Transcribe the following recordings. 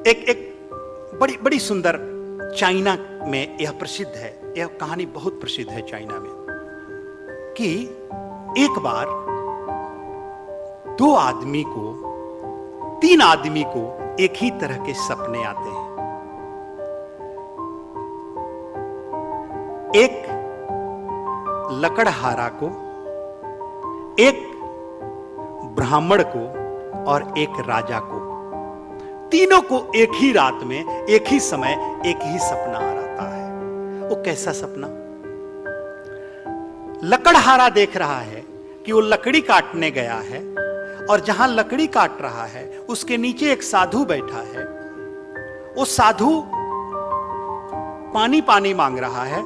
एक बड़ी बड़ी सुंदर, चाइना में यह प्रसिद्ध है, यह कहानी बहुत प्रसिद्ध है चाइना में, कि एक बार तीन आदमी को एक ही तरह के सपने आते हैं। एक लकड़हारा को, एक ब्राह्मण को और एक राजा को, तीनों को एक ही रात में, एक ही समय, एक ही सपना आ रहा है। वो कैसा सपना? लकड़हारा देख रहा है कि वो लकड़ी काटने गया है और जहां लकड़ी काट रहा है उसके नीचे एक साधु बैठा है। वो साधु पानी पानी मांग रहा है।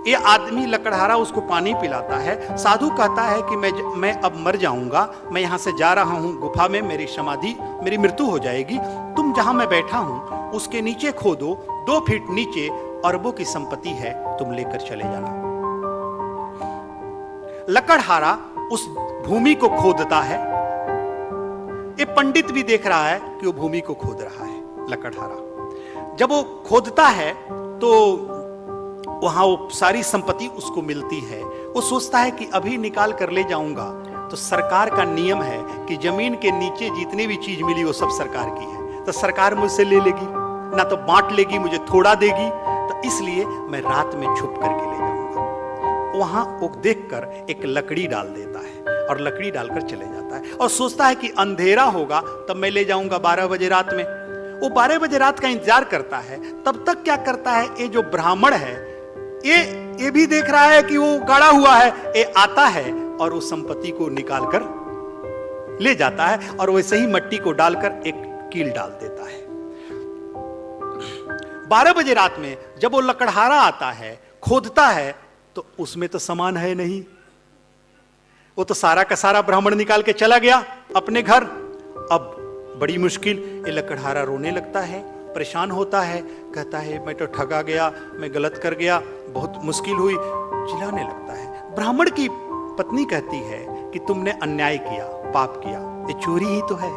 ये आदमी लकड़हारा उसको पानी पिलाता है। साधु कहता है कि मैं अब मर जाऊंगा, मैं यहां से जा रहा हूं गुफा में, मेरी मृत्यु हो जाएगी। तुम जहां मैं बैठा हूं उसके नीचे खोदो, 2 फीट नीचे अरबों की संपत्ति है, तुम लेकर चले जाना। लकड़हारा उस भूमि को खोदता है। ये पंडित भी देख रहा है कि वो भूमि को खोद रहा है। लकड़हारा जब वो खोदता है तो वहां वो सारी संपत्ति उसको मिलती है। वो सोचता है कि अभी निकाल कर ले जाऊंगा तो सरकार का नियम है कि जमीन के नीचे जितनी भी चीज मिली वो सब सरकार की है, तो सरकार मुझसे ले लेगी, ना तो बांट लेगी, मुझे थोड़ा देगी, तो इसलिए मैं रात में छुप करके ले जाऊंगा। वहां वो देखकर एक लकड़ी डाल देता है और लकड़ी डालकर चले जाता है और सोचता है कि अंधेरा होगा तब मैं ले जाऊंगा 12 बजे रात में। वो 12 बजे रात का इंतजार करता है। तब तक क्या करता है, ये जो ब्राह्मण है ये भी देख रहा है कि वो गाड़ा हुआ है। ये आता है और उस संपत्ति को निकालकर ले जाता है और वैसे ही मट्टी को डालकर एक कील डाल देता है। 12 बजे रात में जब वो लकड़हारा आता है, खोदता है, तो उसमें तो सामान है नहीं। वो तो सारा का सारा ब्राह्मण निकाल के चला गया अपने घर। अब बड़ी मुश्किल, ये लकड़हारा रोने लगता है, परेशान होता है, कहता है मैं तो ठगा गया, मैं गलत कर गया, बहुत मुश्किल हुई, चिल्लाने लगता है। ब्राह्मण की पत्नी कहती है कि तुमने अन्याय किया, पाप किया, ये चोरी ही तो है,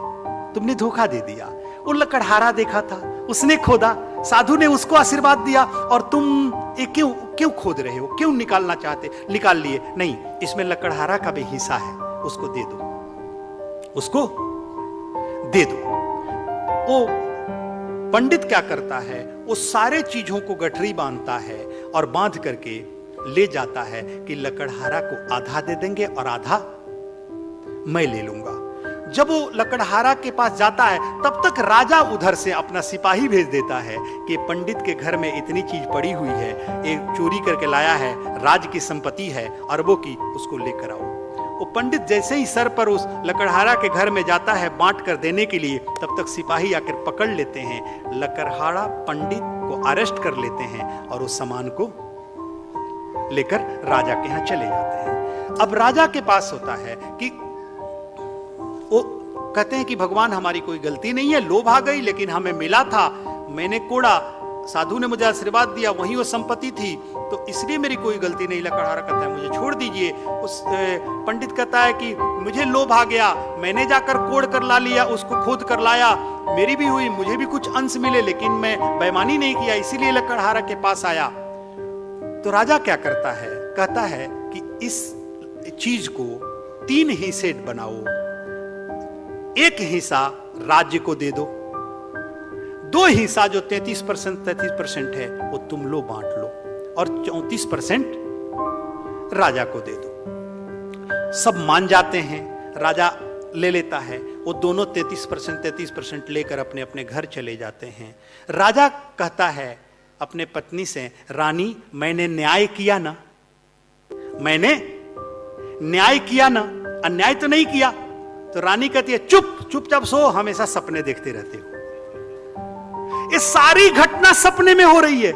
तुमने धोखा दे दिया। वो लकड़हारा देखा था, उसने खोदा, साधु ने उसको आशीर्वाद दिया, और तुम ये क्यों खोद रहे हो, क्यों निकालना चाहते? निकाल लिए। नहीं, इसमें लकड़हारा का भी हिस्सा है, उसको दे दो, उसको दे दो। वो पंडित क्या करता है, वो सारे चीजों को गठरी बांधता है और बांध करके ले जाता है कि लकड़हारा को आधा दे देंगे और आधा मैं ले लूंगा। जब वो लकड़हारा के पास जाता है तब तक राजा उधर से अपना सिपाही भेज देता है कि पंडित के घर में इतनी चीज पड़ी हुई है, एक चोरी करके लाया है, राज की संपत्ति है अरबों की, उसको लेकर आओ। वो पंडित जैसे ही सर पर उस लकड़हारा के घर में जाता है बांट कर देने के लिए, तब तक सिपाही आकर पकड़ लेते हैं। लकड़हारा पंडित को अरेस्ट कर लेते हैं और उस सामान को लेकर राजा के यहां चले जाते हैं। अब राजा के पास होता है कि वो कहते हैं कि भगवान हमारी कोई गलती नहीं है, लोभ आ गई, लेकिन हमें मिला था, मैंने कोड़ा, साधु ने मुझे आशीर्वाद दिया, वही वो संपत्ति थी, तो इसलिए मेरी कोई गलती नहीं। लकड़हारा कहता है मुझे छोड़ दीजिए। उस पंडित कहता है कि मुझे लोभ आ गया, मैंने जाकर कोड़ कर ला लिया, उसको खोद कर लाया, मेरी भी हुई, मुझे भी कुछ अंश मिले, लेकिन मैं बेईमानी नहीं किया, इसीलिए लकड़हारा के पास आया। तो राजा क्या करता है, कहता है कि इस चीज को 3 हिस्से बनाओ, एक हिस्सा राज्य को दे दो, 2 हिस्सा जो 33% है वो तुम लो, बांट लो, और 34% राजा को दे दो। सब मान जाते हैं, राजा ले लेता है, वो दोनों 33% लेकर अपने अपने घर चले जाते हैं। राजा कहता है अपने पत्नी से, रानी मैंने न्याय किया ना, मैंने न्याय किया ना, अन्याय तो नहीं किया। तो रानी कहती है चुपचाप सो, हमेशा सपने देखते रहते हो, ये सारी घटना सपने में हो रही है।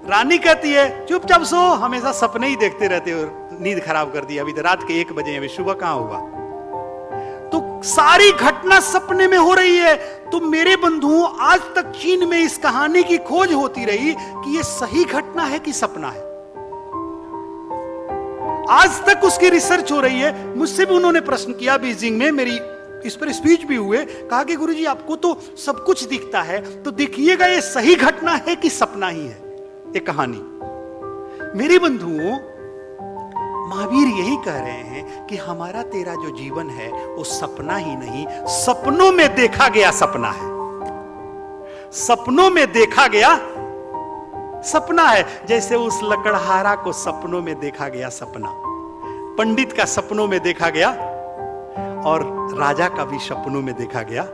रानी कहती है चुपचाप सो, हमेशा सपने ही देखते रहते हो, नींद खराब कर दी, अभी तो रात के 1 बजे, अभी सुबह कहां होगा। तो सारी घटना सपने में हो रही है। तो मेरे बंधुओं, आज तक चीन में इस कहानी की खोज होती रही कि यह सही घटना है कि सपना है। आज तक उसकी रिसर्च हो रही है। मुझसे भी उन्होंने प्रश्न किया बीजिंग में, मेरी इस पर स्पीच भी हुए। कहा कि गुरुजी आपको तो सब कुछ दिखता है, तो देखिएगा ये सही घटना है कि सपना ही है। एक कहानी, मेरे बंधुओं, महावीर यही कह रहे हैं कि हमारा तेरा जो जीवन है वो सपना ही नहीं, सपनों में देखा गया सपना है। सपनों में देखा गया सपना है। जैसे उस लकड़हारा को सपनों में देखा गया सपना, पंडित का सपनों में देखा गया और राजा का भी सपनों में देखा गया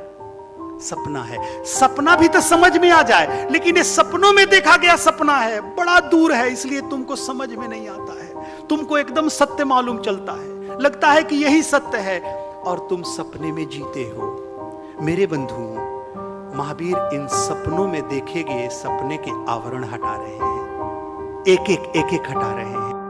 सपना है। सपना भी तो समझ में आ जाए, लेकिन ये सपनों में देखा गया सपना है, बड़ा दूर है, इसलिए तुमको समझ में नहीं आता है। तुमको एकदम सत्य मालूम चलता है, लगता है कि यही सत्य है, और तुम सपने में जीते हो। मेरे बंधुओं, महावीर इन सपनों में देखे गए सपने के आवरण हटा रहे हैं, एक एक हटा रहे हैं।